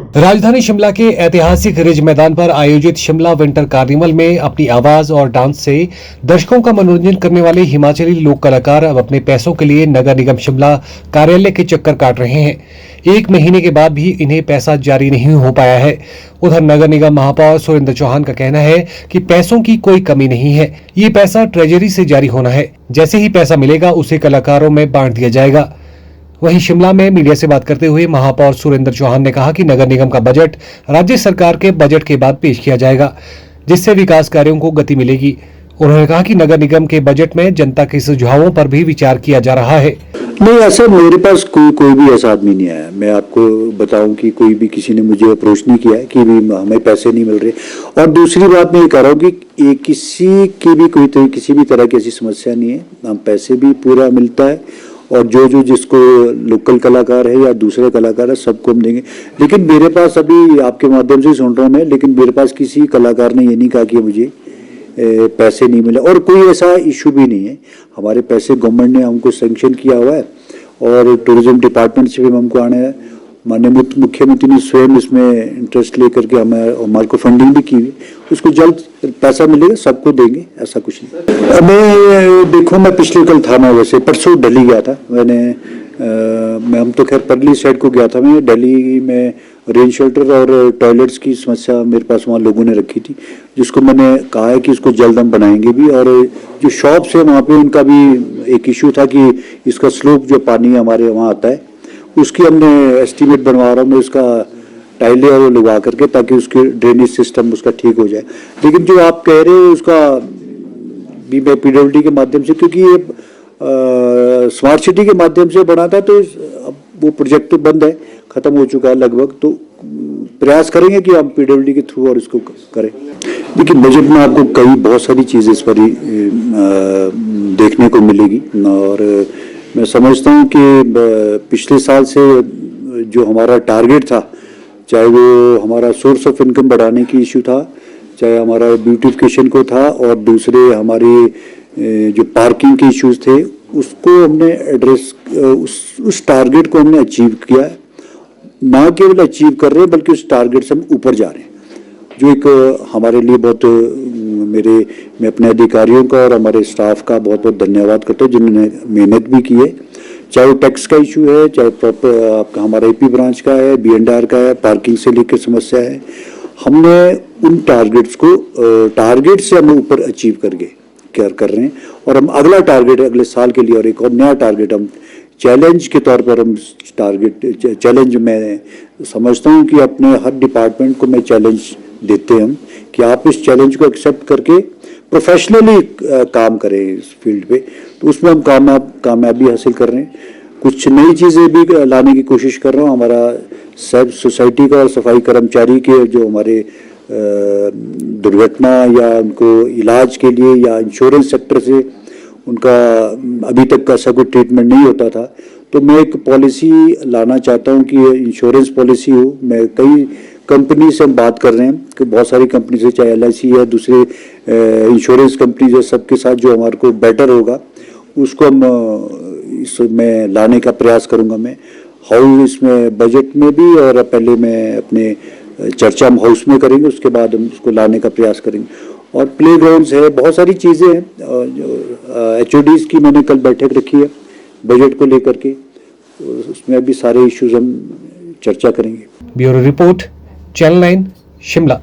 राजधानी शिमला के ऐतिहासिक रिज मैदान पर आयोजित शिमला विंटर कार्निवल में अपनी आवाज और डांस से दर्शकों का मनोरंजन करने वाले हिमाचली लोक कलाकार अब अपने पैसों के लिए नगर निगम शिमला कार्यालय के चक्कर काट रहे हैं। 1 महीने के बाद भी इन्हें पैसा जारी नहीं हो पाया है। उधर नगर निगम महापौर सुरेंद्र चौहान का कहना है कि पैसों की कोई कमी नहीं है, ये पैसा ट्रेजरी से जारी होना है। जैसे ही पैसा मिलेगा उसे कलाकारों में बांट दिया जाएगा। वहीं शिमला में मीडिया से बात करते हुए महापौर सुरेंद्र चौहान ने कहा कि नगर निगम का बजट राज्य सरकार के बजट के बाद पेश किया जाएगा, जिससे विकास कार्यों को गति मिलेगी। उन्होंने कहा कि नगर निगम के बजट में जनता के सुझावों पर भी विचार किया जा रहा है। नहीं, ऐसा मेरे पास कोई भी ऐसा आदमी नहीं आया। मैं आपको बताऊं कि कोई भी किसी ने मुझे अप्रोच नहीं किया है कि भी हमें पैसे नहीं मिल रहे। और दूसरी बात मैं ये कह रहा हूँ कि किसी की भी किसी भी तरह की ऐसी समस्या नहीं है। हम पैसे भी पूरा मिलता है और जो जिसको लोकल कलाकार है या दूसरे कलाकार है सबको हम देंगे। लेकिन मेरे पास अभी आपके माध्यम से सुन रहा हूँ मैं, लेकिन मेरे पास किसी कलाकार ने ये नहीं कहा कि मुझे पैसे नहीं मिले और कोई ऐसा इशू भी नहीं है। हमारे पैसे गवर्नमेंट ने हमको सैंक्शन किया हुआ है और टूरिज्म डिपार्टमेंट से भी हमको आने हैं। माननीय मुख्यमंत्री ने स्वयं इसमें इंटरेस्ट लेकर के हमारे को फंडिंग भी की हुई। उसको जल्द पैसा मिलेगा, सबको देंगे, ऐसा कुछ नहीं। मैं देखो, मैं पिछले कल था, मैं वैसे परसों दिल्ली गया था। मैं हम तो खैर परली साइड को गया था। मैं दिल्ली में रेन शेल्टर और टॉयलेट्स की समस्या मेरे पास वहाँ लोगों ने रखी थी, जिसको मैंने कहा है कि इसको जल्द हम बनाएंगे भी। और जो शॉप्स है वहाँ पे उनका भी एक इशू था कि इसका स्लोप जो पानी हमारे वहाँ आता है उसकी हमने एस्टीमेट बनवा रहा हूँ मैं, उसका टाइलें और लगवा करके, ताकि उसके ड्रेनेज सिस्टम उसका ठीक हो जाए। लेकिन जो आप कह रहे हो उसका भी मैं पीडब्ल्यूडी के माध्यम से, क्योंकि ये स्मार्ट सिटी के माध्यम से बना था, तो अब वो प्रोजेक्ट तो बंद है, खत्म हो चुका है लगभग। तो प्रयास करेंगे कि हम पीडब्ल्यूडी के थ्रू और इसको करें। देखिए, बजट में आपको बहुत सारी चीज़ें इस पर ही देखने को मिलेगी। और मैं समझता हूँ कि पिछले साल से जो हमारा टारगेट था, चाहे वो हमारा सोर्स ऑफ इनकम बढ़ाने की इशू था, चाहे हमारा ब्यूटिफिकेशन को था, और दूसरे हमारे जो पार्किंग के इश्यूज थे, उसको हमने एड्रेस, उस टारगेट को हमने अचीव किया है। ना केवल अचीव कर रहे हैं बल्कि उस टारगेट से हम ऊपर जा रहे हैं, जो एक हमारे लिए बहुत मैं अपने अधिकारियों का और हमारे स्टाफ का बहुत बहुत धन्यवाद करता हूँ, जिन्होंने मेहनत भी की है। चाहे वो टैक्स का इशू है, चाहे आपका हमारा एपी ब्रांच का है, बीएनडीआर का है, पार्किंग से लेकर समस्या है, हमने उन टारगेट से हम ऊपर अचीव कर रहे हैं। और हम अगला टारगेट अगले साल के लिए, और एक और नया टारगेट हम चैलेंज के तौर पर हम चैलेंज मैं समझता हूँ कि अपने हर डिपार्टमेंट को मैं चैलेंज देते हैं हम, कि आप इस चैलेंज को एक्सेप्ट करके प्रोफेशनली काम करें इस फील्ड पे। तो उसमें हम कामयाबी हासिल कर रहे हैं। कुछ नई चीज़ें भी लाने की कोशिश कर रहा हूँ। हमारा सब सोसाइटी का और सफाई कर्मचारी के जो हमारे दुर्घटना या उनको इलाज के लिए या इंश्योरेंस सेक्टर से उनका अभी तक का ऐसा कोई ट्रीटमेंट नहीं होता था, तो मैं एक पॉलिसी लाना चाहता हूँ कि इंश्योरेंस पॉलिसी हो। मैं कई कंपनी से हम बात कर रहे हैं कि बहुत सारी कंपनी से, चाहे LIC है, दूसरे इंश्योरेंस कंपनी है, सबके साथ जो हमारे को बेटर होगा उसको हम इसमें लाने का प्रयास करूँगा मैं। इसमें बजट में भी, और पहले मैं अपने चर्चा हम हाउस में करेंगे, उसके बाद हम उसको लाने का प्रयास करेंगे। और प्ले ग्राउंड्स है, बहुत सारी चीज़ें हैं। HODs की मैंने कल बैठक रखी है बजट को लेकर के, उसमें भी सारे इश्यूज हम चर्चा करेंगे। Bureau report, channel 9 Shimla.